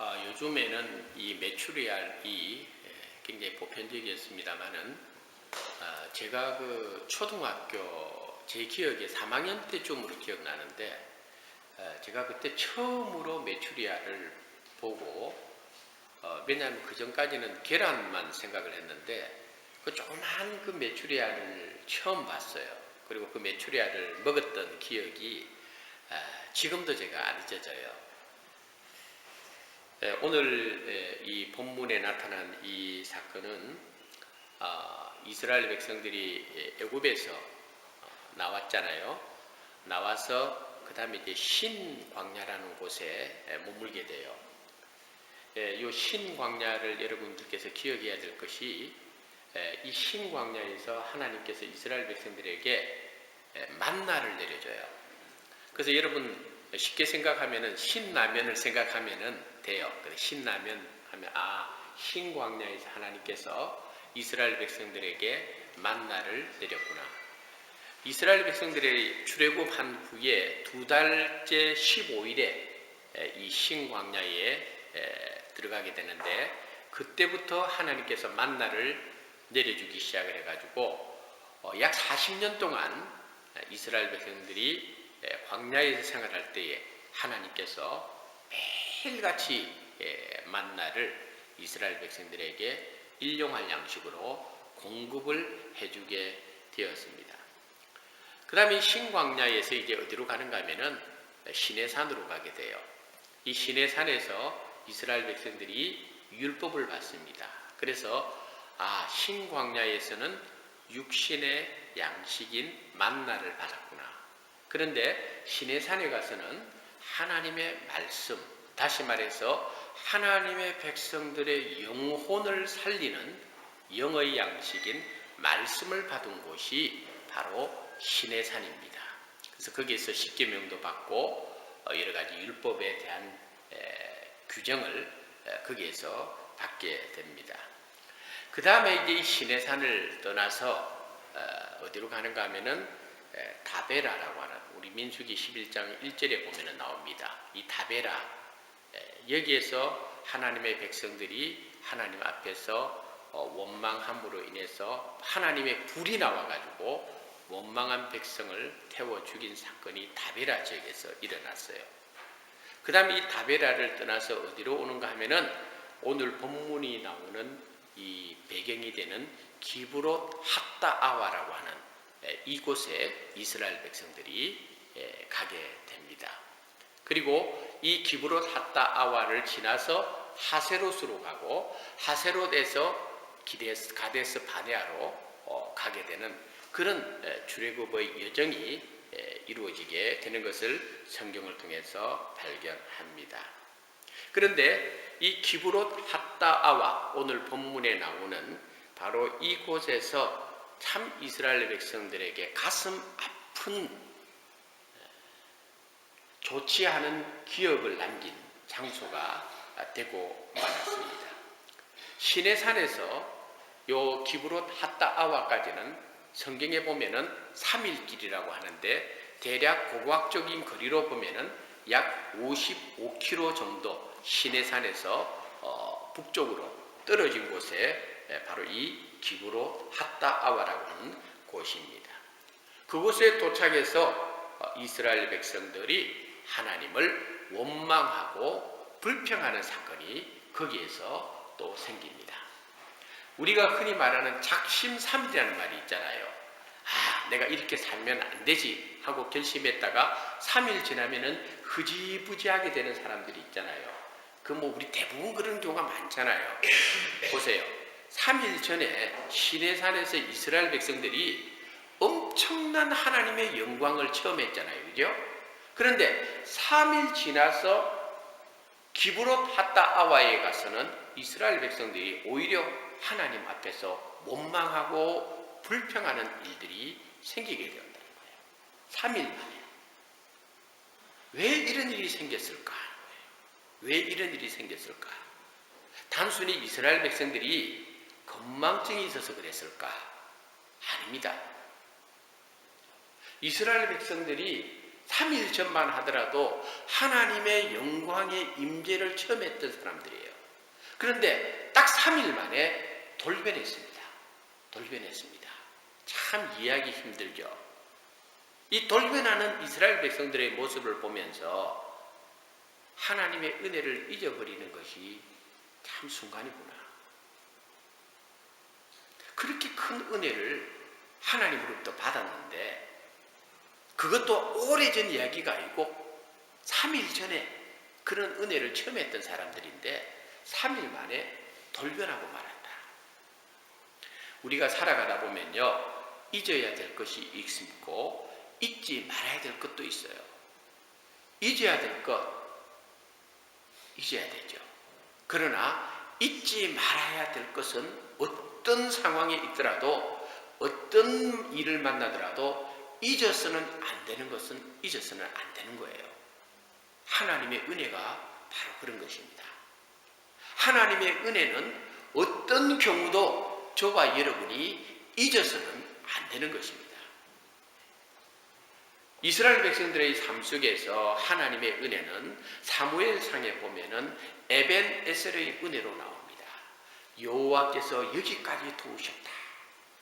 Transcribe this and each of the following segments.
요즘에는 이 메추리알이 굉장히 보편적이었습니다만은 제가 그 초등학교 제 기억에 3학년 때쯤으로 기억나는데 제가 그때 처음으로 메추리알을 보고 왜냐하면 그 전까지는 계란만 생각을 했는데 그 조그만 그 메추리알을 처음 봤어요. 그리고 그 메추리알을 먹었던 기억이 지금도 제가 안 잊어져요. 오늘 이 본문에 나타난 이 사건은 이스라엘 백성들이 애굽에서 나왔잖아요. 나와서 그 다음에 이제 신광야라는 곳에 머물게 돼요. 이 신광야를 여러분들께서 기억해야 될 것이 이 신광야에서 하나님께서 이스라엘 백성들에게 만나를 내려줘요. 그래서 여러분 쉽게 생각하면은 신라면을 생각하면은 돼요. 신라면 하면 신광야에서 하나님께서 이스라엘 백성들에게 만나를 내렸구나. 이스라엘 백성들의 출애굽한 후에 2달째 15일에 이 신광야에 들어가게 되는데 그때부터 하나님께서 만나를 내려주기 시작을 해가지고 약 40년 동안 이스라엘 백성들이 광야에서 생활할 때에 하나님께서 매일같이 만나를 이스라엘 백성들에게 일용할 양식으로 공급을 해주게 되었습니다. 그 다음에 신광야에서 이제 어디로 가는가 하면은 시내산으로 가게 돼요. 이 시내산에서 이스라엘 백성들이 율법을 받습니다. 그래서 신광야에서는 육신의 양식인 만나를 받았구나. 그런데 시내산에 가서는 하나님의 말씀, 다시 말해서 하나님의 백성들의 영혼을 살리는 영의 양식인 말씀을 받은 곳이 바로 시내산입니다. 그래서 거기에서 십계명도 받고 여러 가지 율법에 대한 규정을 거기에서 받게 됩니다. 그 다음에 이제 이 시내산을 떠나서 어디로 가는가 하면은 다베라라고 하는 우리 민수기 11장 1절에 보면은 나옵니다. 이 다베라 여기에서 하나님의 백성들이 하나님 앞에서 원망함으로 인해서 하나님의 불이 나와가지고 원망한 백성을 태워 죽인 사건이 다베라 지역에서 일어났어요. 그 다음에 이 다베라를 떠나서 어디로 오는가 하면은 오늘 본문이 나오는 이 배경이 되는 기브롯 핫다아와라고 하는 이곳에 이스라엘 백성들이 가게 됩니다. 그리고 이 기브롯 핫다아와를 지나서 하세롯으로 가고 하세롯에서 가데스 바네아로 가게 되는 그런 출애굽의 여정이 이루어지게 되는 것을 성경을 통해서 발견합니다. 그런데 이 기브롯 핫다아와 오늘 본문에 나오는 바로 이곳에서 참 이스라엘 백성들에게 가슴 아픈 좋지 않은 기억을 남긴 장소가 되고 말았습니다. 시내산에서 요 기브롯 핫다아와까지는 성경에 보면은 3일 길이라고 하는데 대략 고고학적인 거리로 보면은 약 55km 정도 시내산에서 북쪽으로 떨어진 곳에 바로 이 기브롯 핫다아와라고 하는 곳입니다. 그곳에 도착해서 이스라엘 백성들이 하나님을 원망하고 불평하는 사건이 거기에서 또 생깁니다. 우리가 흔히 말하는 작심삼일이라는 말이 있잖아요. 내가 이렇게 살면 안 되지 하고 결심했다가 3일 지나면은 흐지부지하게 되는 사람들이 있잖아요. 우리 대부분 그런 경우가 많잖아요. 보세요. 3일 전에 시내산에서 이스라엘 백성들이 엄청난 하나님의 영광을 체험했잖아요. 그죠? 그런데 3일 지나서 기브롯 핫다아와에 가서는 이스라엘 백성들이 오히려 하나님 앞에서 원망하고 불평하는 일들이 생기게 되었다는 거예요. 3일 만에. 왜 이런 일이 생겼을까? 왜 이런 일이 생겼을까? 단순히 이스라엘 백성들이 건망증이 있어서 그랬을까? 아닙니다. 이스라엘 백성들이 3일 전만 하더라도 하나님의 영광의 임재를 체험했던 사람들이에요. 그런데 딱 3일 만에 돌변했습니다. 돌변했습니다. 참 이해하기 힘들죠. 이 돌변하는 이스라엘 백성들의 모습을 보면서 하나님의 은혜를 잊어버리는 것이 참 순간이구나. 그렇게 큰 은혜를 하나님으로부터 받았는데 그것도 오래전 이야기가 아니고 3일 전에 그런 은혜를 체험했던 사람들인데 3일 만에 돌변하고 말았다. 우리가 살아가다 보면요, 잊어야 될 것이 있고 잊지 말아야 될 것도 있어요. 잊어야 될 것 잊어야 되죠. 그러나 잊지 말아야 될 것은 어떤 상황에 있더라도 어떤 일을 만나더라도 잊어서는 안 되는 것은 잊어서는 안 되는 거예요. 하나님의 은혜가 바로 그런 것입니다. 하나님의 은혜는 어떤 경우도 저와 여러분이 잊어서는 안 되는 것입니다. 이스라엘 백성들의 삶 속에서 하나님의 은혜는 사무엘상에 보면은 에벤에셀의 은혜로 나옵니다. 여호와께서 여기까지 도우셨다.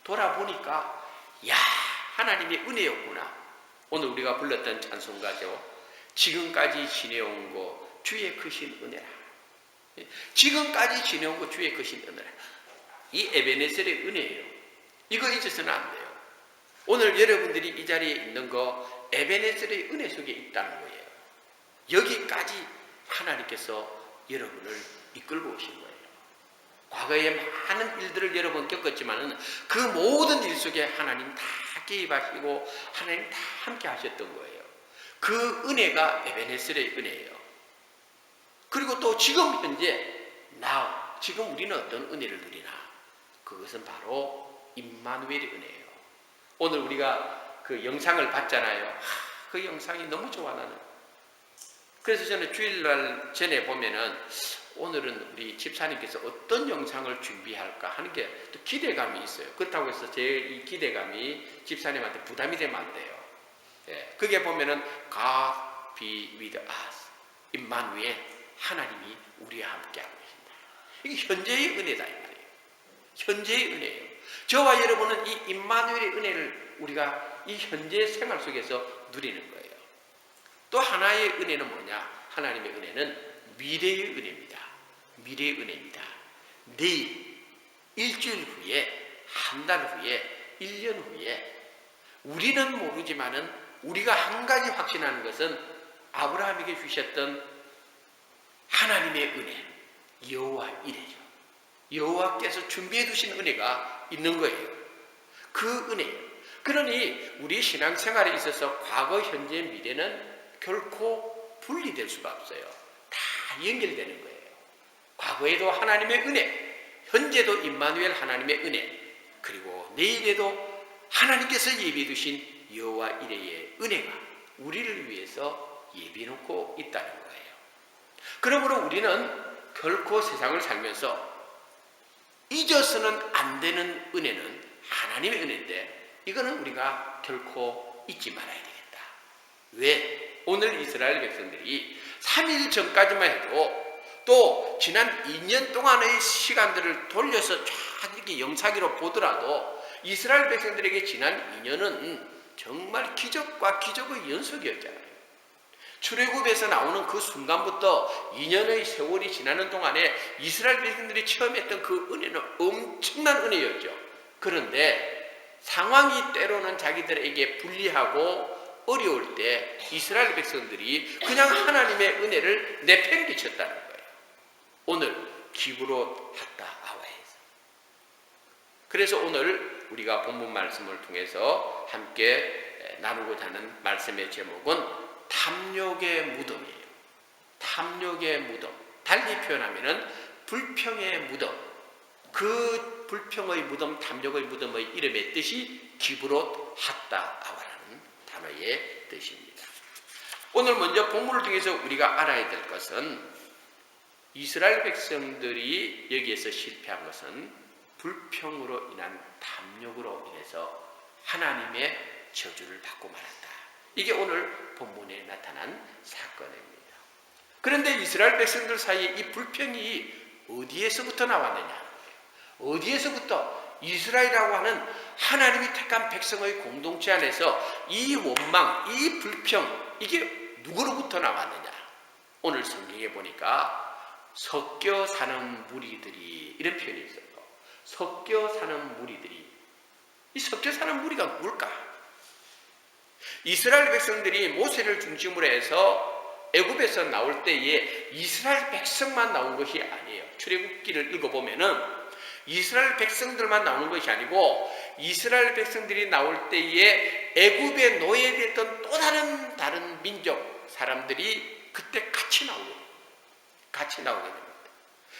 돌아보니까 야, 하나님의 은혜였구나. 오늘 우리가 불렀던 찬송가죠. 지금까지 지내온 거 주의 크신 은혜라. 지금까지 지내온 거 주의 크신 은혜라. 이 에벤에셀의 은혜예요. 이거 잊어서는 안 돼요. 오늘 여러분들이 이 자리에 있는 거 에벤에셀의 은혜 속에 있다는 거예요. 여기까지 하나님께서 여러분을 이끌고 오신 거예요. 과거에 많은 일들을 여러분 겪었지만 그 모든 일 속에 하나님 다 개입하시고 하나님 다 함께 하셨던 거예요. 그 은혜가 에벤에셀의 은혜예요. 그리고 또 지금 현재 지금 우리는 어떤 은혜를 누리나? 그것은 바로 임마누엘의 은혜예요. 오늘 우리가 그 영상을 봤잖아요. 그 영상이 너무 좋아 나는. 그래서 저는 주일날 전에 보면은 오늘은 우리 집사님께서 어떤 영상을 준비할까 하는 게 또 기대감이 있어요. 그렇다고 해서 제 이 기대감이 집사님한테 부담이 되면 안 돼요. 예, 그게 보면은 God be with us. 임마누엘, 하나님이 우리와 함께하고 계신다. 이게 현재의 은혜다 이 말이에요. 현재의 은혜예요. 저와 여러분은 이 임마누엘의 은혜를 우리가 이 현재 생활 속에서 누리는 거예요. 또 하나의 은혜는 뭐냐? 하나님의 은혜는 미래의 은혜입니다. 미래의 은혜입니다. 내일, 일주일 후에, 한 달 후에, 1년 후에 우리는 모르지만은 우리가 한 가지 확신하는 것은 아브라함에게 주셨던 하나님의 은혜, 여호와 이레죠. 여호와께서 준비해 두신 은혜가 있는 거예요. 그 은혜예요. 그러니 우리 신앙생활에 있어서 과거, 현재, 미래는 결코 분리될 수가 없어요. 다 연결되는 거예요. 과거에도 하나님의 은혜, 현재도 임마누엘 하나님의 은혜, 그리고 내일에도 하나님께서 예비해 두신 여호와 이레의 은혜가 우리를 위해서 예비해 놓고 있다는 거예요. 그러므로 우리는 결코 세상을 살면서 잊어서는 안 되는 은혜는 하나님의 은혜인데 이거는 우리가 결코 잊지 말아야 되겠다. 왜? 오늘 이스라엘 백성들이 3일 전까지만 해도 또 지난 2년 동안의 시간들을 돌려서 쫙 이렇게 영상으로 보더라도 이스라엘 백성들에게 지난 2년은 정말 기적과 기적의 연속이었잖아요. 출애굽에서 나오는 그 순간부터 2년의 세월이 지나는 동안에 이스라엘 백성들이 체험했던 그 은혜는 엄청난 은혜였죠. 그런데 상황이 때로는 자기들에게 불리하고 어려울 때 이스라엘 백성들이 그냥 하나님의 은혜를 내팽개쳤다는 거예요. 오늘 기브롯 핫다 아와에서. 그래서 오늘 우리가 본문 말씀을 통해서 함께 나누고자 하는 말씀의 제목은 탐욕의 무덤이에요. 탐욕의 무덤. 달리 표현하면은 불평의 무덤. 그 불평의 무덤, 탐욕의 무덤의 이름의 뜻이 기브롯 핫다 아와라는 단어의 뜻입니다. 오늘 먼저 본문을 통해서 우리가 알아야 될 것은 이스라엘 백성들이 여기에서 실패한 것은 불평으로 인한 탐욕으로 인해서 하나님의 저주를 받고 말았다. 이게 오늘 본문에 나타난 사건입니다. 그런데 이스라엘 백성들 사이에 이 불평이 어디에서부터 나왔느냐? 어디에서부터? 이스라엘이라고 하는 하나님이 택한 백성의 공동체 안에서 이 원망, 이 불평, 이게 누구로부터 나왔느냐? 오늘 성경에 보니까 섞여 사는 무리들이, 이런 표현이 있어요. 섞여 사는 무리들이. 이 섞여 사는 무리가 뭘까? 이스라엘 백성들이 모세를 중심으로 해서 애굽에서 나올 때에 이스라엘 백성만 나온 것이 아니에요. 출애굽기를 읽어보면은 이스라엘 백성들만 나오는 것이 아니고 이스라엘 백성들이 나올 때에 애굽에 노예됐던 또 다른 민족 사람들이 그때 같이 나오게 됩니다.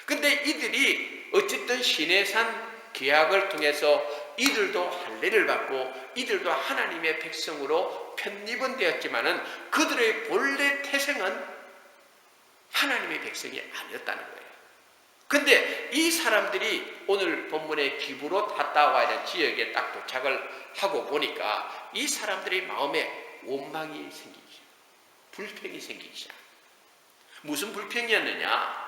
근데 이들이 어쨌든 시내산 계약을 통해서 이들도 할례를 받고 이들도 하나님의 백성으로 편입은 되었지만은 그들의 본래 태생은 하나님의 백성이 아니었다는 거예요. 근데 이 사람들이 오늘 본문의 기브롯 핫다와라는 지역에 딱 도착을 하고 보니까 이 사람들의 마음에 원망이 생기기 시작, 불평이 생기기 시작. 무슨 불평이었느냐?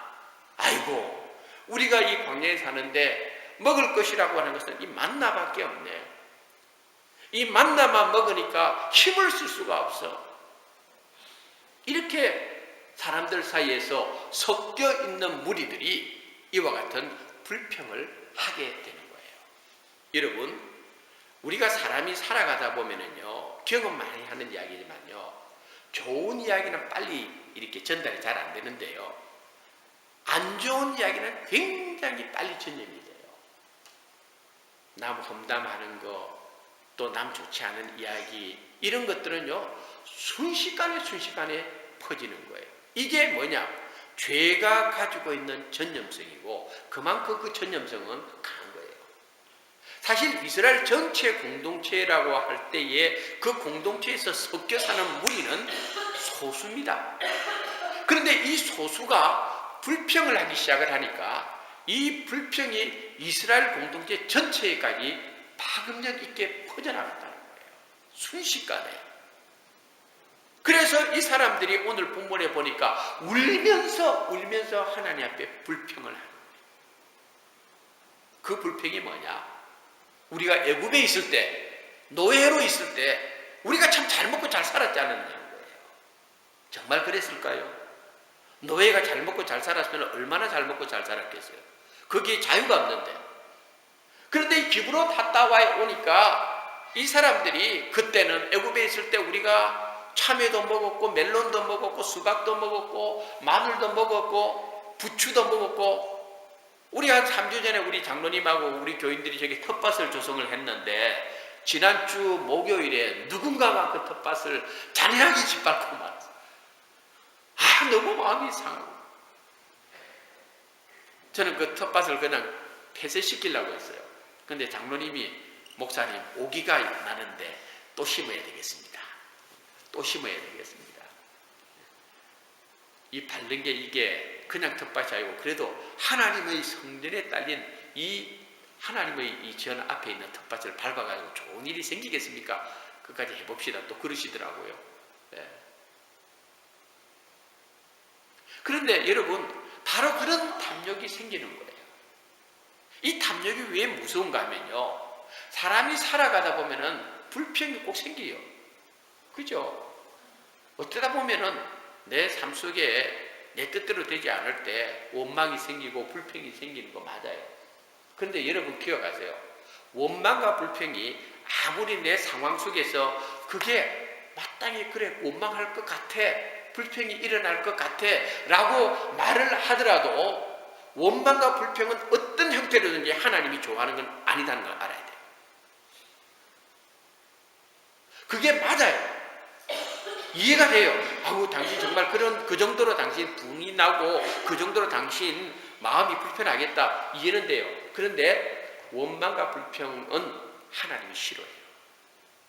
아이고, 우리가 이 광야에 사는데 먹을 것이라고 하는 것은 이 만나밖에 없네. 이 만나만 먹으니까 힘을 쓸 수가 없어. 이렇게 사람들 사이에서 섞여 있는 무리들이 이와 같은 불평을 하게 되는 거예요. 여러분, 우리가 사람이 살아가다 보면은요, 경험 많이 하는 이야기지만요, 좋은 이야기는 빨리 이렇게 전달이 잘 안 되는데요, 안 좋은 이야기는 굉장히 빨리 전염이 돼요. 남 험담하는 거, 또 남 좋지 않은 이야기, 이런 것들은요, 순식간에 퍼지는 거예요. 이게 뭐냐? 죄가 가지고 있는 전염성이고 그만큼 그 전염성은 강한 거예요. 사실 이스라엘 전체 공동체라고 할 때에 그 공동체에서 섞여 사는 무리는 소수입니다. 그런데 이 소수가 불평을 하기 시작을 하니까 이 불평이 이스라엘 공동체 전체까지 파급력 있게 퍼져나갔다는 거예요. 순식간에. 그래서 이 사람들이 오늘 본문에 보니까 울면서 하나님 앞에 불평을 하는 거예요. 그 불평이 뭐냐? 우리가 애굽에 있을 때, 노예로 있을 때 우리가 참 잘 먹고 잘 살았지 않았냐는 거예요. 정말 그랬을까요? 노예가 잘 먹고 잘 살았으면 얼마나 잘 먹고 잘 살았겠어요? 거기에 자유가 없는데. 그런데 이 기브롯 핫다와에 오니까 이 사람들이 그때는 애굽에 있을 때 우리가 참외도 먹었고 멜론도 먹었고 수박도 먹었고 마늘도 먹었고 부추도 먹었고, 우리 한 3주 전에 우리 장로님하고 우리 교인들이 저기 텃밭을 조성을 했는데 지난주 목요일에 누군가가 그 텃밭을 잔인하게 짓밟고 말았어요. 너무 마음이 상하고 저는 그 텃밭을 그냥 폐쇄시키려고 했어요. 근데 장로님이, 목사님 오기가 나는데 또 심어야 되겠습니다. 또 심어야 되겠습니다. 이 밟는 게 이게 그냥 텃밭이 아니고 그래도 하나님의 성전에 딸린 이 하나님의 이 전 앞에 있는 텃밭을 밟아가지고 좋은 일이 생기겠습니까? 끝까지 해봅시다. 또 그러시더라고요. 네. 그런데 여러분, 바로 그런 탐욕이 생기는 거예요. 이 탐욕이 왜 무서운가 하면요, 사람이 살아가다 보면은 불평이 꼭 생겨요. 그죠? 어쩌다 보면은 내 삶 속에 내 뜻대로 되지 않을 때 원망이 생기고 불평이 생기는 거 맞아요. 그런데 여러분 기억하세요. 원망과 불평이 아무리 내 상황 속에서 그게 마땅히 그래 원망할 것 같아, 불평이 일어날 것 같아 라고 말을 하더라도 원망과 불평은 어떤 형태로든지 하나님이 좋아하는 건 아니다는 걸 알아야 돼요. 그게 맞아요. 이해가 돼요. 아우, 당신 정말 그 정도로 당신 분이 나고 그 정도로 당신 마음이 불편하겠다. 이해는 돼요. 그런데 원망과 불평은 하나님이 싫어해요.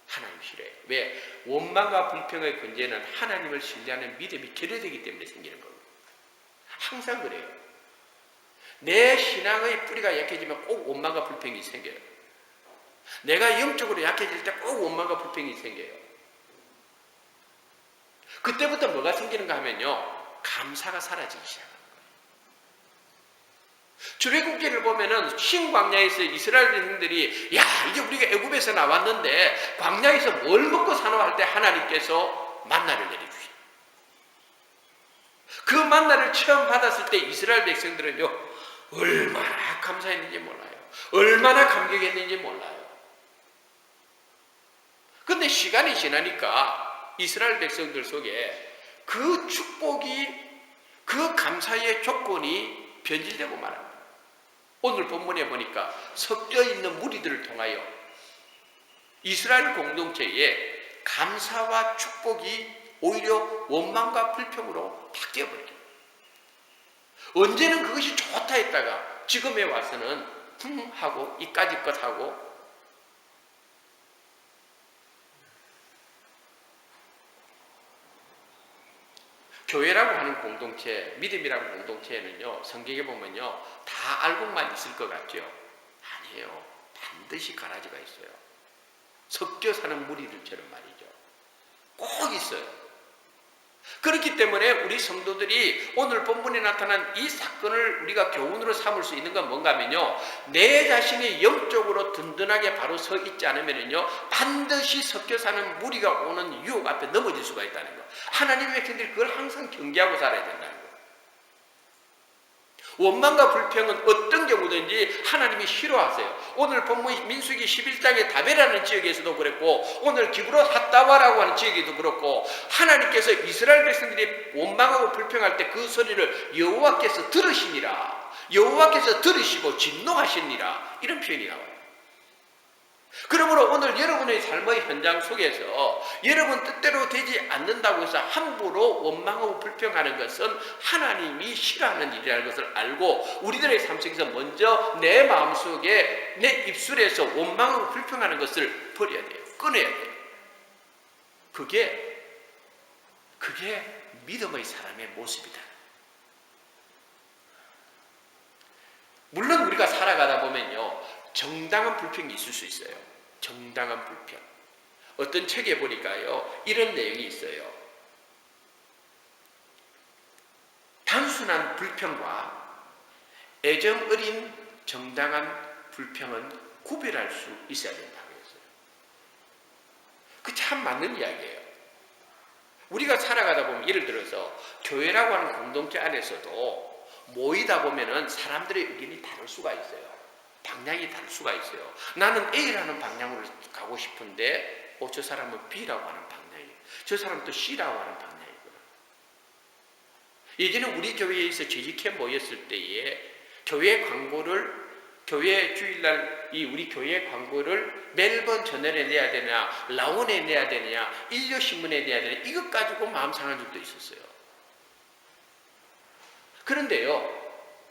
하나님이 싫어해요. 왜? 원망과 불평의 근제는 하나님을 신뢰하는 믿음이 결여되기 때문에 생기는 겁니다. 항상 그래요. 내 신앙의 뿌리가 약해지면 꼭 원망과 불평이 생겨요. 내가 영적으로 약해질 때 꼭 원망과 불평이 생겨요. 그때부터 뭐가 생기는가 하면요, 감사가 사라지기 시작합니다. 출애굽기를 보면은 신광야에서 이스라엘 백성들이 야, 이제 우리가 애굽에서 나왔는데 광야에서 뭘 먹고 사노 할 때 하나님께서 만나를 내려주셔요. 그 만나를 처음 받았을 때 이스라엘 백성들은요, 얼마나 감사했는지 몰라요. 얼마나 감격했는지 몰라요. 근데 시간이 지나니까 이스라엘 백성들 속에 그 축복이, 그 감사의 조건이 변질되고 말합니다. 오늘 본문에 보니까 섞여 있는 무리들을 통하여 이스라엘 공동체에 감사와 축복이 오히려 원망과 불평으로 바뀌어버려요. 언제는 그것이 좋다 했다가 지금에 와서는 하고 이까짓 것 하고, 교회라고 하는 공동체, 믿음이라는 공동체에는요, 성경에 보면요, 다 알고만 있을 것 같죠? 아니에요. 반드시 가라지가 있어요. 섞여 사는 무리들처럼 말이죠. 꼭 있어요. 그렇기 때문에 우리 성도들이 오늘 본문에 나타난 이 사건을 우리가 교훈으로 삼을 수 있는 건 뭔가 하면요, 내 자신이 영적으로 든든하게 바로 서 있지 않으면요, 반드시 섞여 사는 무리가 오는 유혹 앞에 넘어질 수가 있다는 거. 하나님의 백성들이 그걸 항상 경계하고 살아야 된다는 거. 원망과 불평은 어떤 경우든지 하나님이 싫어하세요. 오늘 본문 민수기 11장의 다베라는 지역에서도 그랬고, 오늘 기브로 핫다와라고 하는 지역에도 그렇고, 하나님께서 이스라엘 백성들이 원망하고 불평할 때 그 소리를 여호와께서 들으시니라, 여호와께서 들으시고 진노하시니라, 이런 표현이 나와요. 그러므로 오늘 여러분의 삶의 현장 속에서 여러분 뜻대로 되지 않는다고 해서 함부로 원망하고 불평하는 것은 하나님이 싫어하는 일이라는 것을 알고, 우리들의 삶 속에서 먼저 내 마음속에, 내 입술에서 원망하고 불평하는 것을 버려야 돼요. 끊어야 돼요. 그게 믿음의 사람의 모습이다. 물론 우리가 살아가다 보면요, 정당한 불평이 있을 수 있어요. 정당한 불평. 어떤 책에 보니까요, 이런 내용이 있어요. 단순한 불평과 애정 어린 정당한 불평은 구별할 수 있어야 된다고 했어요. 그 참 맞는 이야기예요. 우리가 살아가다 보면, 예를 들어서 교회라고 하는 공동체 안에서도 모이다 보면은 사람들의 의견이 다를 수가 있어요. 방향이 다를 수가 있어요. 나는 A라는 방향으로 가고 싶은데 저 사람은 B라고 하는 방향이에요. 저 사람은 또 C라고 하는 방향이구나. 예전에 우리 교회에서 재직해 모였을 때에 교회 주일날 우리 교회 광고를 멜번 저널에 내야 되냐, 라온에 내야 되냐, 일요신문에 내야 되냐, 이것 가지고 마음 상한 적도 있었어요. 그런데요,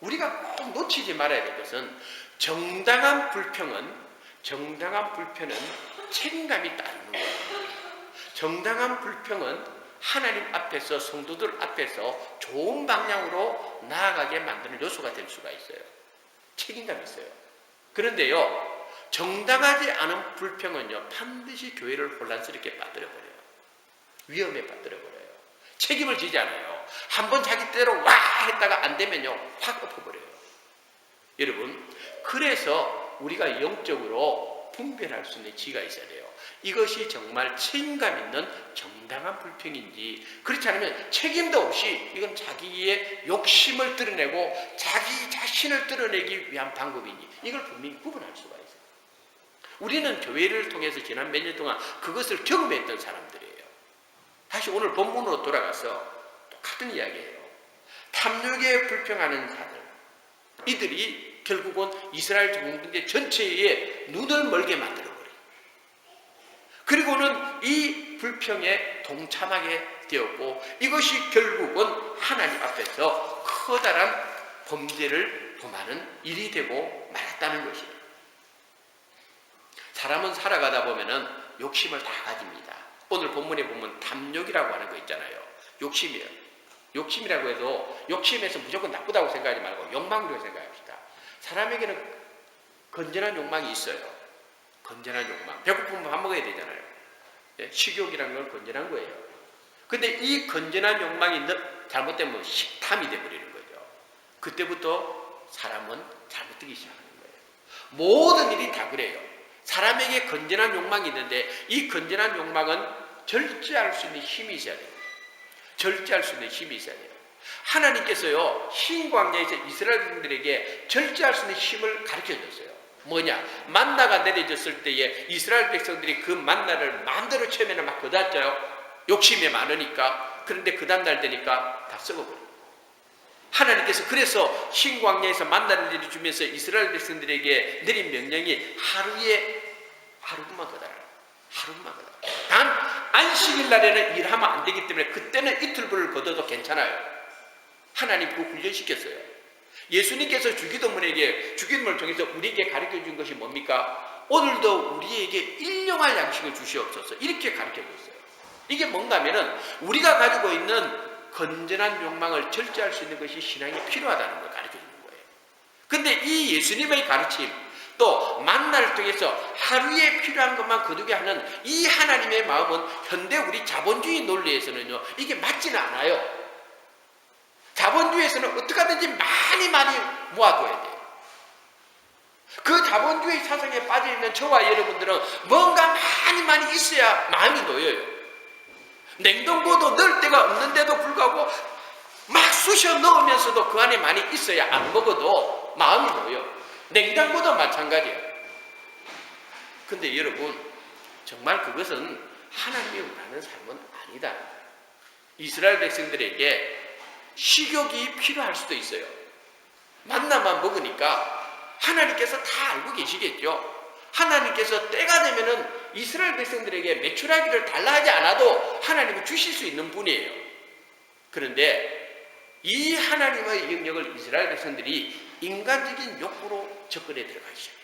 우리가 꼭 놓치지 말아야 될 것은, 정당한 불평은 책임감이 따르는 거예요. 정당한 불평은 하나님 앞에서, 성도들 앞에서 좋은 방향으로 나아가게 만드는 요소가 될 수가 있어요. 책임감이 있어요. 그런데요, 정당하지 않은 불평은요, 반드시 교회를 혼란스럽게 만들어버려요. 위험에 만들어버려요. 책임을 지지 않아요. 한번 자기 뜻대로 와 했다가 안 되면요, 확 엎어버려요. 여러분, 그래서 우리가 영적으로 분별할 수 있는 지혜가 있어야 돼요. 이것이 정말 책임감 있는 정당한 불평인지, 그렇지 않으면 책임도 없이 이건 자기의 욕심을 드러내고 자기 자신을 드러내기 위한 방법인지, 이걸 분명히 구분할 수가 있어요. 우리는 교회를 통해서 지난 몇 년 동안 그것을 경험했던 사람들이에요. 다시 오늘 본문으로 돌아가서 똑같은 이야기예요. 탐욕에 불평하는 자들, 이들이 결국은 이스라엘 공동체 전체에 눈을 멀게 만들어버려요. 그리고는 이 불평에 동참하게 되었고, 이것이 결국은 하나님 앞에서 커다란 범죄를 범하는 일이 되고 말았다는 것이에요. 사람은 살아가다 보면은 욕심을 다 가집니다. 오늘 본문에 보면 탐욕이라고 하는 거 있잖아요. 욕심이에요. 욕심이라고 해도 욕심에서 무조건 나쁘다고 생각하지 말고 욕망으로 생각합시다. 사람에게는 건전한 욕망이 있어요. 건전한 욕망. 배고프면 밥 먹어야 되잖아요. 식욕이라는 건 건전한 거예요. 근데 이 건전한 욕망이 잘못되면 식탐이 되어버리는 거죠. 그때부터 사람은 잘못되기 시작하는 거예요. 모든 일이 다 그래요. 사람에게 건전한 욕망이 있는데 이 건전한 욕망은 절제할 수 있는 힘이 있어야 돼요. 절제할 수 있는 힘이 있어야 돼요. 하나님께서요, 흰 광야에서 이스라엘 백성들에게 절제할 수 있는 힘을 가르쳐 줬어요. 뭐냐? 만나가 내려졌을 때에 이스라엘 백성들이 그 만나를 마음대로 처음에는 막 거다져요. 욕심이 많으니까. 그런데 그 다음날 되니까 다 썩어버려요. 하나님께서 그래서 흰 광야에서 만나를 내려주면서 이스라엘 백성들에게 내린 명령이 하루만 거다라. 하루만 거다라. 단 안식일 날에는 일하면 안 되기 때문에 그때는 이틀분을 거둬도 괜찮아요. 하나님 그 훈련시켰어요. 예수님께서 주기도문을 통해서 우리에게 가르쳐준 것이 뭡니까? 오늘도 우리에게 일용할 양식을 주시옵소서. 이렇게 가르쳐줬어요. 이게 뭔가 하면은 우리가 가지고 있는 건전한 욕망을 절제할 수 있는 것이 신앙이 필요하다는 걸 가르쳐주는 거예요. 근데 이 예수님의 가르침, 또 만나를 통해서 하루에 필요한 것만 거두게 하는 이 하나님의 마음은 현대 우리 자본주의 논리에서는요, 이게 맞지는 않아요. 자본주의에서는 어떻게 하든지 많이 모아둬야 돼요. 그 자본주의 사상에 빠져있는 저와 여러분들은 뭔가 많이 있어야 마음이 놓여요. 냉동고도 넣을 데가 없는데도 불구하고 막 쑤셔 넣으면서도 그 안에 많이 있어야 안 먹어도 마음이 놓여. 냉장고도 마찬가지예요. 근데 여러분, 정말 그것은 하나님이 원하는 삶은 아니다. 이스라엘 백성들에게 식욕이 필요할 수도 있어요. 만나만 먹으니까 하나님께서 다 알고 계시겠죠. 하나님께서 때가 되면은 이스라엘 백성들에게 메추라기를 달라 하지 않아도 하나님은 주실 수 있는 분이에요. 그런데 이 하나님의 영역을 이스라엘 백성들이 인간적인 욕구로 접근해 들어가기 시작합니다.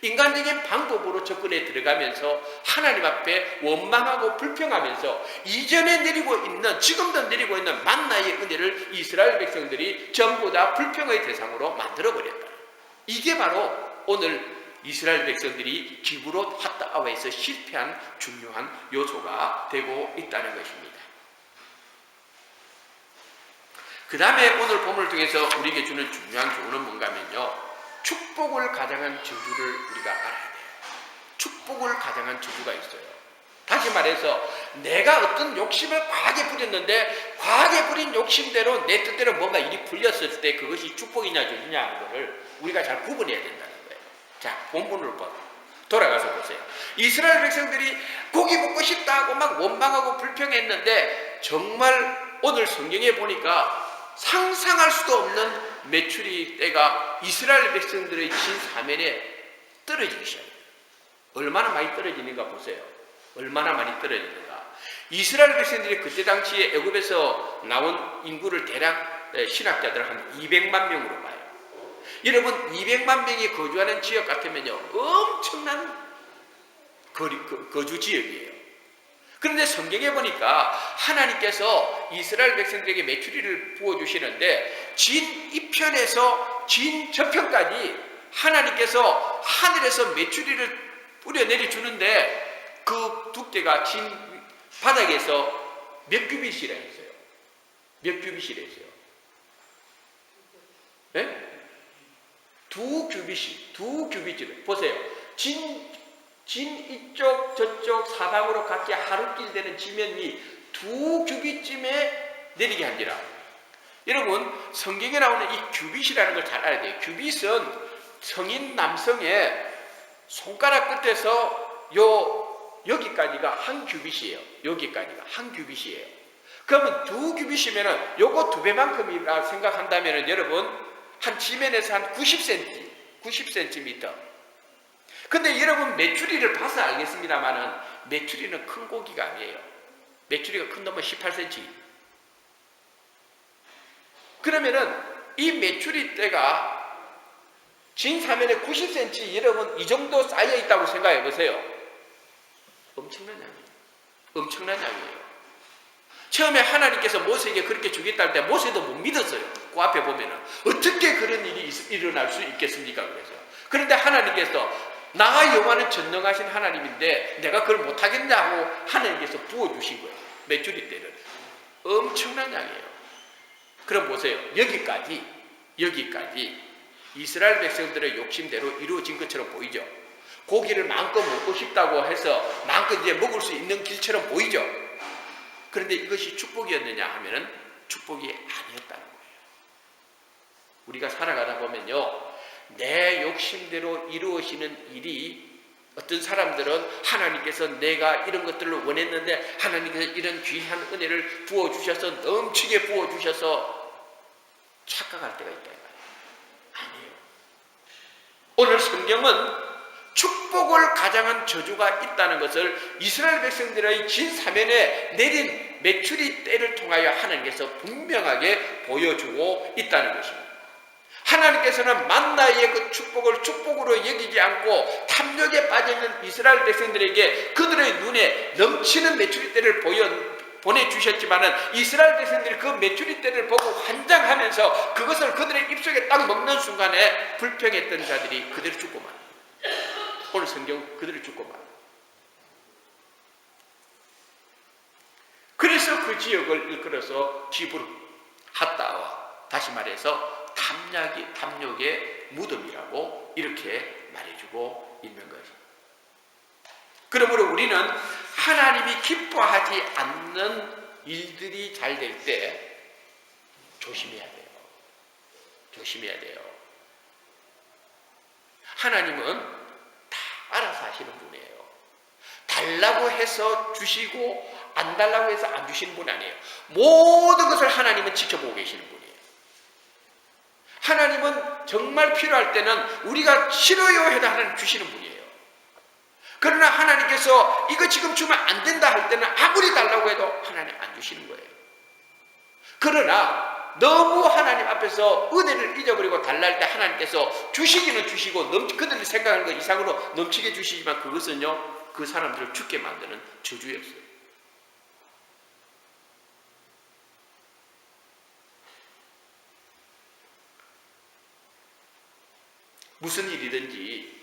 인간적인 방법으로 접근해 들어가면서 하나님 앞에 원망하고 불평하면서 이전에 내리고 있는, 지금도 내리고 있는 만나의 은혜를 이스라엘 백성들이 전부 다 불평의 대상으로 만들어버렸다. 이게 바로 오늘 이스라엘 백성들이 기브롯 핫다아와에서 실패한 중요한 요소가 되고 있다는 것입니다. 그 다음에 오늘 본문을 통해서 우리에게 주는 중요한 교훈은 뭔가 하면요, 축복을 가장한 저주를 우리가 알아야 돼요. 축복을 가장한 저주가 있어요. 다시 말해서 내가 어떤 욕심을 과하게 부렸는데 과하게 부린 욕심대로 내 뜻대로 뭔가 일이 풀렸을 때 그것이 축복이냐 저주냐 하는 것을 우리가 잘 구분해야 된다는 거예요. 자, 본문으로 돌아가서 보세요. 이스라엘 백성들이 고기 먹고 싶다 하고 막 원망하고 불평했는데 정말 오늘 성경에 보니까 상상할 수도 없는 메추리 떼가 이스라엘 백성들의 진 사면에 떨어지기 시작해요. 얼마나 많이 떨어지는가 보세요. 얼마나 많이 떨어지는가. 이스라엘 백성들이 그때 당시에 애굽에서 나온 인구를 대략 신학자들 한 200만 명으로 봐요. 여러분, 200만 명이 거주하는 지역 같으면요, 엄청난 거주 지역이에요. 그런데 성경에 보니까 하나님께서 이스라엘 백성들에게 메추리를 부어주시는데 진 이편에서 진 저편까지 하나님께서 하늘에서 메추리를 뿌려 내려주는데 그 두께가 진 바닥에서 몇 규빗이라 했어요? 몇 규빗이라 했어요? 네? 두 규빗이래. 보세요. 진 이쪽 저쪽 사방으로 각기 하루길 되는 지면이 두 규빗쯤에 내리게 한지라. 여러분, 성경에 나오는 이 규빗이라는 걸 잘 알아야 돼요. 규빗은 성인 남성의 손가락 끝에서 여기까지가 한 규빗이에요. 여기까지가 한 규빗이에요. 그러면 두 규빗이면은 요거 두 배만큼이라 생각한다면은 여러분, 한 지면에서 한 90cm. 근데 여러분, 메추리를 봐서 알겠습니다만은 메추리는 큰 고기가 아니에요. 메추리가 큰 놈은 18cm. 그러면은 이 메추리 떼가 진 사면에 90cm, 여러분 이 정도 쌓여 있다고 생각해 보세요. 엄청난 양이에요. 엄청난 양이에요. 처음에 하나님께서 모세에게 그렇게 주겠다 할 때 모세도 못 믿었어요. 그 앞에 보면은 어떻게 그런 일이 일어날 수 있겠습니까? 그래서. 그런데 하나님께서 나 여호와는 전능하신 하나님인데 내가 그걸 못하겠냐고 하나님께서 부어주신 거예요. 메추리 떼를. 엄청난 양이에요. 그럼 보세요. 여기까지 이스라엘 백성들의 욕심대로 이루어진 것처럼 보이죠. 고기를 마음껏 먹고 싶다고 해서 마음껏 이제 먹을 수 있는 길처럼 보이죠. 그런데 이것이 축복이었느냐 하면은 축복이 아니었다는 거예요. 우리가 살아가다 보면요, 내 욕심대로 이루어지는 일이, 어떤 사람들은 하나님께서 내가 이런 것들을 원했는데 하나님께서 이런 귀한 은혜를 부어주셔서 넘치게 부어주셔서 착각할 때가 있다. 아니에요. 오늘 성경은 축복을 가장한 저주가 있다는 것을 이스라엘 백성들의 진 사면에 내린 메추리 떼를 통하여 하나님께서 분명하게 보여주고 있다는 것입니다. 하나님께서는 만나의 그 축복을 축복으로 여기지 않고 탐욕에 빠져있는 이스라엘 백성들에게 그들의 눈에 넘치는 메추리떼를 보내주셨지만은 이스라엘 백성들이 그 메추리떼를 보고 환장하면서 그것을 그들의 입속에 딱 먹는 순간에 불평했던 자들이 그대로 죽고 만. 오늘 성경 그들이 죽고 만. 그래서 그 지역을 일컬어서 지브루 핫다와, 다시 말해서 탐욕의 무덤이라고 이렇게 말해주고 있는 것입니다. 그러므로 우리는 하나님이 기뻐하지 않는 일들이 잘 될 때 조심해야 돼요. 조심해야 돼요. 하나님은 다 알아서 하시는 분이에요. 달라고 해서 주시고 안 달라고 해서 안 주시는 분 아니에요. 모든 것을 하나님은 지켜보고 계시는 분이에요. 하나님은 정말 필요할 때는 우리가 싫어요 해도 하나님 주시는 분이에요. 그러나 하나님께서 이거 지금 주면 안 된다 할 때는 아무리 달라고 해도 하나님 안 주시는 거예요. 그러나 너무 하나님 앞에서 은혜를 잊어버리고 달라 할 때 하나님께서 주시기는 주시고 그들이 생각하는 것 이상으로 넘치게 주시지만 그것은요, 그 사람들을 죽게 만드는 저주였어요. 무슨 일이든지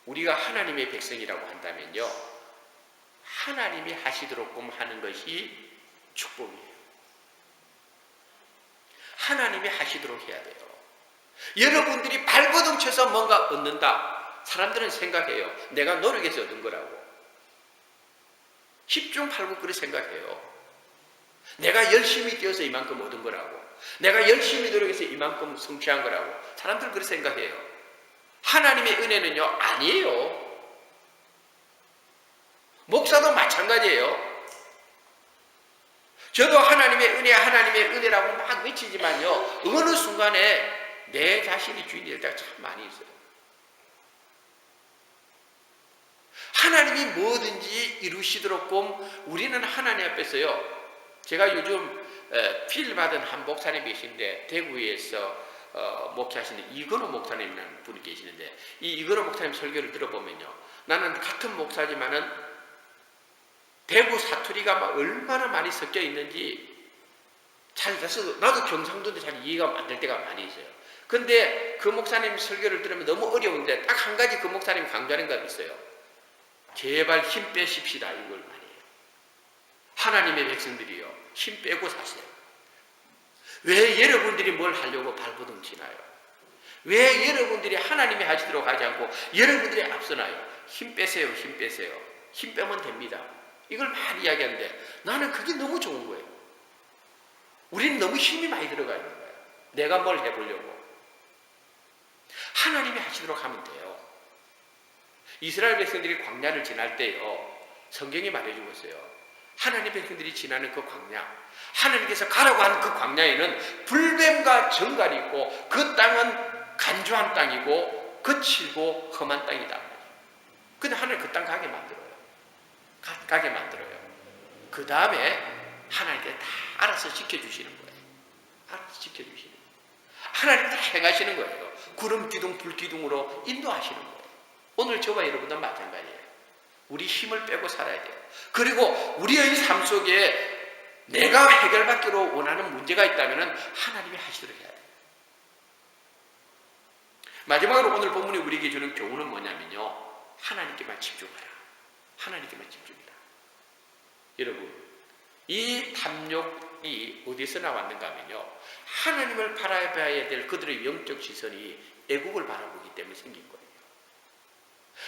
우리가 하나님의 백성이라고 한다면요, 하나님이 하시도록끔 하는 것이 축복이에요. 하나님이 하시도록 해야 돼요. 여러분들이 발버둥쳐서 뭔가 얻는다, 사람들은 생각해요. 내가 노력해서 얻은 거라고. 10중 8구 그렇게 생각해요. 내가 열심히 뛰어서 이만큼 얻은 거라고. 내가 열심히 노력해서 이만큼 성취한 거라고. 사람들 그렇게 생각해요. 하나님의 은혜는요, 아니에요. 목사도 마찬가지예요. 저도 하나님의 은혜라고 막 외치지만요, 어느 순간에 내 자신이 주인이 될 때가 참 많이 있어요. 하나님이 뭐든지 이루시도록끔 우리는 하나님 앞에서요, 제가 요즘 필 받은 한 목사님이 계신데 대구에서 목회하시는 이건호 목사님이라는 분이 계시는데, 이 이건호 목사님 설교를 들어보면요, 나는 같은 목사지만은 대구 사투리가 막 얼마나 많이 섞여 있는지 잘 돼서 나도 경상도인데 잘 이해가 안 될 때가 많이 있어요. 근데 그 목사님 설교를 들으면 너무 어려운데 딱 한 가지 그 목사님이 강조하는 게 있어요. 제발 힘 빼십시다, 이걸 말이에요. 하나님의 백성들이요, 힘 빼고 사세요. 왜 여러분들이 뭘 하려고 발버둥 치나요? 왜 여러분들이 하나님이 하시도록 하지 않고 여러분들이 앞서나요? 힘 빼세요, 힘 빼세요. 힘 빼면 됩니다. 이걸 많이 이야기하는데 나는 그게 너무 좋은 거예요. 우리는 너무 힘이 많이 들어가 있는 거예요. 내가 뭘 해보려고. 하나님이 하시도록 하면 돼요. 이스라엘 백성들이 광야를 지날 때요, 성경이 말해주고 있어요. 하나님 백성들이 지나는 그 광야, 하나님께서 가라고 하는 그 광야에는 불뱀과 정갈이 있고 그 땅은 간주한 땅이고 거칠고 험한 땅이다. 근데 하나님 그 땅 가게 만들어요. 가게 만들어요. 그 다음에 하나님께 다 알아서 지켜주시는 거예요. 알아서 지켜주시는 거예요. 하나님 다 행하시는 거예요. 구름 기둥 불 기둥으로 인도하시는 거예요. 오늘 저와 여러분도 마찬가지예요. 우리 힘을 빼고 살아야 돼요. 그리고 우리의 삶 속에 내가 해결받기로 원하는 문제가 있다면 하나님이 하시도록 해야 돼요. 마지막으로 오늘 본문이 우리에게 주는 교훈은 뭐냐면요, 하나님께만 집중하라. 하나님께만 집중해라. 여러분, 이 탐욕이 어디서 나왔는가 하면요, 하나님을 바라봐야 될 그들의 영적 시선이 애국을 바라보기 때문에 생긴 거예요.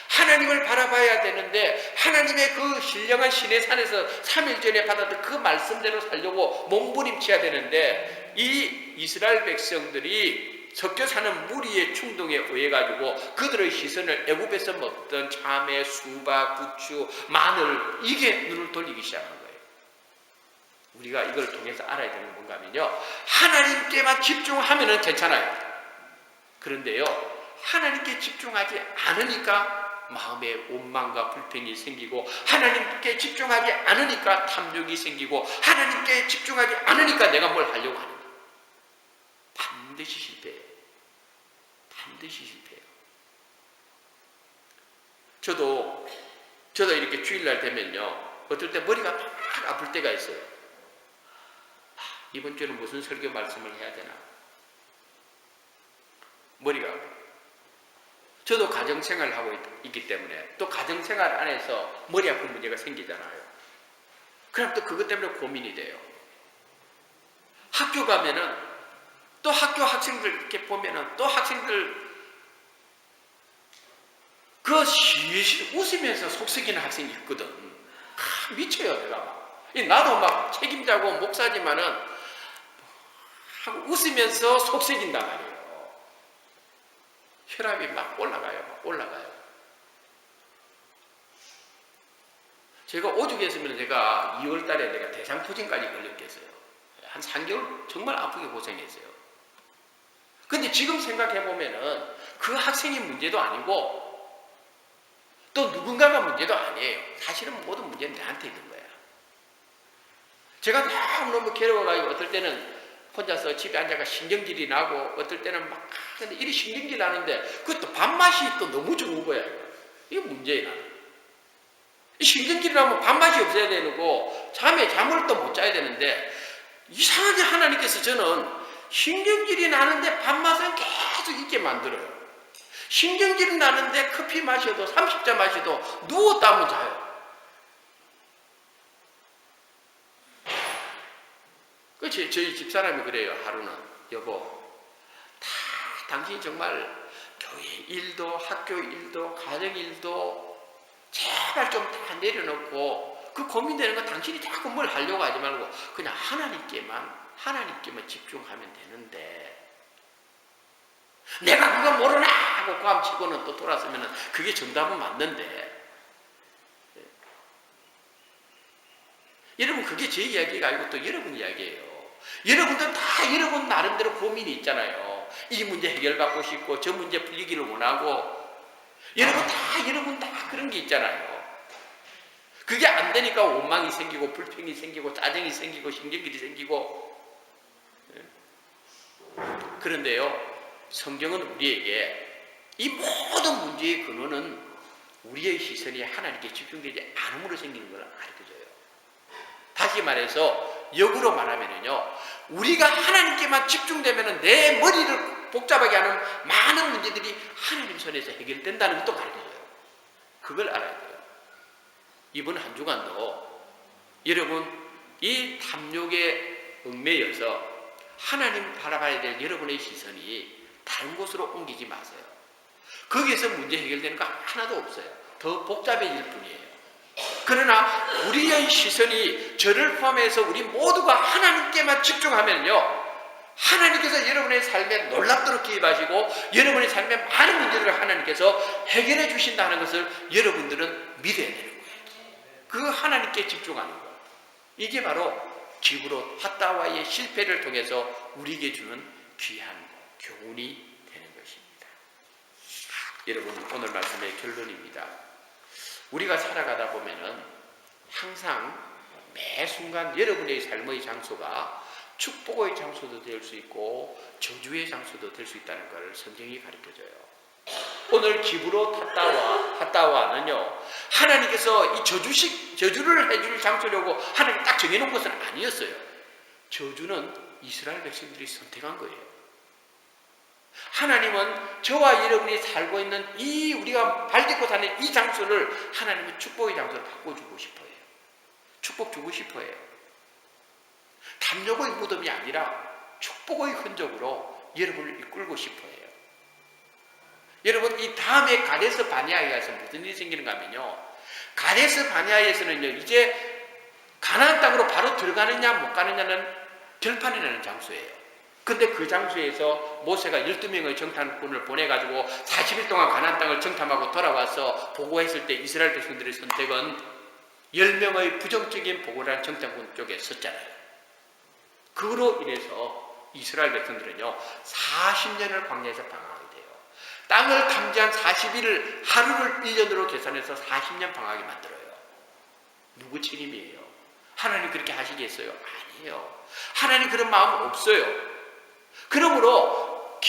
하나님을 바라봐야 되는데 하나님의 그 신령한 신의 산에서 3일 전에 받았던 그 말씀대로 살려고 몸부림쳐야 되는데, 이 이스라엘 백성들이 섞여 사는 무리의 충동에 의해 가지고 그들의 시선을 애굽에서 먹던 참외, 수박, 부추, 마늘, 이게 눈을 돌리기 시작한 거예요. 우리가 이걸 통해서 알아야 되는 뭔가 하면요, 하나님께만 집중하면 괜찮아요. 그런데요, 하나님께 집중하지 않으니까 마음에 원망과 불평이 생기고, 하나님께 집중하지 않으니까 탐욕이 생기고, 하나님께 집중하지 않으니까 내가 뭘 하려고 하는 거예요. 반드시 실패해요. 반드시 실패해요. 저도 이렇게 주일날 되면요, 어떨 때 머리가 막 아플 때가 있어요. 이번 주에는 무슨 설교 말씀을 해야 되나? 머리가 아파요. 저도 가정생활을 하고 있기 때문에 또 가정생활 안에서 머리 아픈 문제가 생기잖아요. 그럼 또 그것 때문에 고민이 돼요. 학교 가면은 또 학교 학생들 이렇게 보면은 또 학생들 그 시시 웃으면서 속썩이는 학생이 있거든. 미쳐요, 내가 막. 나도 막 책임자고 목사지만은 웃으면서 속썩인단 말이에요. 혈압이 막 올라가요. 제가 오죽했으면 제가 2월 달에 내가 대상포진까지 걸렸겠어요. 한 3개월 정말 아프게 고생했어요. 근데 지금 생각해보면은 그 학생이 문제도 아니고 또 누군가가 문제도 아니에요. 사실은 모든 문제는 내한테 있는 거야. 제가 너무 괴로워가지고 어떨 때는 혼자서 집에 앉아가 신경질이 나고, 어떨 때는 막 근데 이리 신경질 나는데 그것도 밥맛이 또 너무 좋은 거야. 이게 문제야. 신경질이 나면 밥맛이 없어야 되고 잠을 또 못 자야 되는데, 이상하게 하나님께서 저는 신경질이 나는데 밥맛은 계속 있게 만들어요. 신경질이 나는데 커피 마셔도 30잔 마셔도 누웠다 하면 자요. 저희 집사람이 그래요. 하루는, 여보, 당신이 정말 교회 일도 학교 일도 가정 일도 제발 좀 다 내려놓고, 그 고민되는 거 당신이 자꾸 뭘 하려고 하지 말고 그냥 하나님께만 집중하면 되는데, 내가 그거 모르나 하고 고함치고는 또 돌아서면 그게 정답은 맞는데, 여러분, 그게 제 이야기가 아니고 또 여러분 이야기예요. 여러분들 다 여러분 나름대로 고민이 있잖아요. 이 문제 해결받고 싶고 저 문제 풀리기를 원하고, 여러분 다 그런 게 있잖아요. 그게 안 되니까 원망이 생기고 불평이 생기고 짜증이 생기고 신경질이 생기고. 그런데요, 성경은 우리에게 이 모든 문제의 근원은 우리의 시선이 하나님께 집중되지 않음으로 생기는 걸 가르쳐줘요. 다시 말해서 역으로 말하면요, 우리가 하나님께만 집중되면 내 머리를 복잡하게 하는 많은 문제들이 하나님 손에서 해결된다는 것도 가르쳐줘요. 그걸 알아야 돼요. 이번 한 주간도 여러분 이 탐욕에 얽매여서 하나님 바라봐야 될 여러분의 시선이 다른 곳으로 옮기지 마세요. 거기에서 문제 해결되는 거 하나도 없어요. 더 복잡해질 뿐이에요. 그러나 우리의 시선이, 저를 포함해서 우리 모두가 하나님께만 집중하면요, 하나님께서 여러분의 삶에 놀랍도록 개입하시고 여러분의 삶에 많은 문제들을 하나님께서 해결해 주신다는 것을 여러분들은 믿어야 되는 거예요. 그 하나님께 집중하는 것, 이게 바로 기브롯 핫다와의 실패를 통해서 우리에게 주는 귀한 교훈이 되는 것입니다. 여러분, 오늘 말씀의 결론입니다. 우리가 살아가다 보면은 항상 매 순간 여러분의 삶의 장소가 축복의 장소도 될 수 있고 저주의 장소도 될 수 있다는 것을 성경이 가르쳐줘요. 오늘 기브롯 핫다와는요, 하나님께서 이 저주를 해줄 장소려고 하나님 딱 정해놓은 것은 아니었어요. 저주는 이스라엘 백성들이 선택한 거예요. 하나님은 저와 여러분이 살고 있는 이 우리가 발딛고 사는 이 장소를 하나님은 축복의 장소로 바꿔주고 싶어요. 축복 주고 싶어요. 탐욕의 무덤이 아니라 축복의 흔적으로 여러분을 이끌고 싶어요. 여러분, 이 다음에 가데스 바네아에 가서 무슨 일이 생기는가 하면요, 가데스 바네아에서는요, 이제 가나안 땅으로 바로 들어가느냐 못 가느냐는 결판이 나는 장소예요. 근데 그 장소에서 모세가 12명의 정탐꾼을 보내가지고 40일 동안 가나안 땅을 정탐하고 돌아와서 보고했을 때 이스라엘 백성들의 선택은 10명의 부정적인 보고라는 정탐꾼 쪽에 섰잖아요. 그로 인해서 이스라엘 백성들은요, 40년을 광야에서 방황하게 돼요. 땅을 탐지한 40일을 하루를 1년으로 계산해서 40년 방황하게 만들어요. 누구 책임이에요? 하나님 그렇게 하시겠어요? 아니에요. 하나님 그런 마음 없어요. 그러므로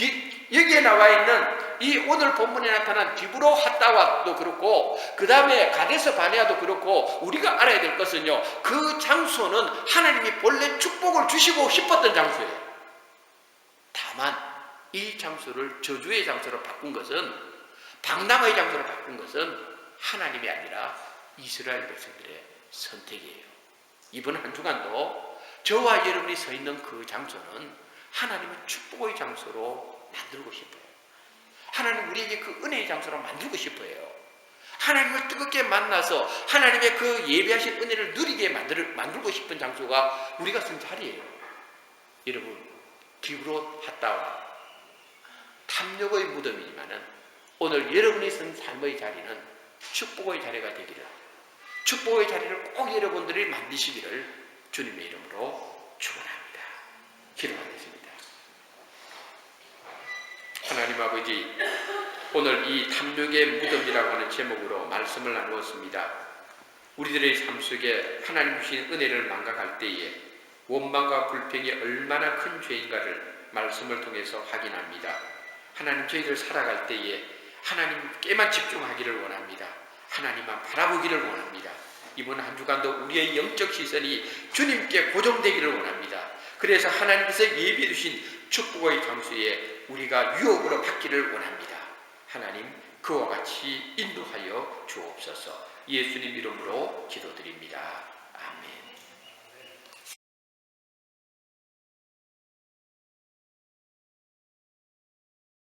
여기에 나와 있는 이 오늘 본문에 나타난 디브로 핫다와도 그렇고 그 다음에 가데스 바네아도 그렇고 우리가 알아야 될 것은요, 그 장소는 하나님이 본래 축복을 주시고 싶었던 장소예요. 다만 이 장소를 저주의 장소로 바꾼 것은, 방랑의 장소로 바꾼 것은 하나님이 아니라 이스라엘 백성들의 선택이에요. 이번 한 주간도 저와 여러분이 서 있는 그 장소는 하나님의 축복의 장소로 만들고 싶어요. 하나님 우리에게 그 은혜의 장소로 만들고 싶어요. 하나님을 뜨겁게 만나서 하나님의 그 예배하신 은혜를 누리게 만들고 싶은 장소가 우리가 쓴 자리예요. 여러분, 디브로 핫다와 탐욕의 무덤이지만은 오늘 여러분이 쓴 삶의 자리는 축복의 자리가 되기를, 축복의 자리를 꼭 여러분들이 만드시기를 주님의 이름으로 축원합니다. 기도하겠습니다. 하나님 아버지, 오늘 이 탐욕의 무덤이라고 하는 제목으로 말씀을 나누었습니다. 우리들의 삶 속에 하나님 주신 은혜를 망각할 때에 원망과 불평이 얼마나 큰 죄인가를 말씀을 통해서 확인합니다. 하나님, 저희들 살아갈 때에 하나님께만 집중하기를 원합니다. 하나님만 바라보기를 원합니다. 이번 한 주간도 우리의 영적 시선이 주님께 고정되기를 원합니다. 그래서 하나님께서 예비해 주신 축복의 장소에 우리가 유혹으로 받기를 원합니다. 하나님, 그와 같이 인도하여 주옵소서. 예수님 이름으로 기도드립니다.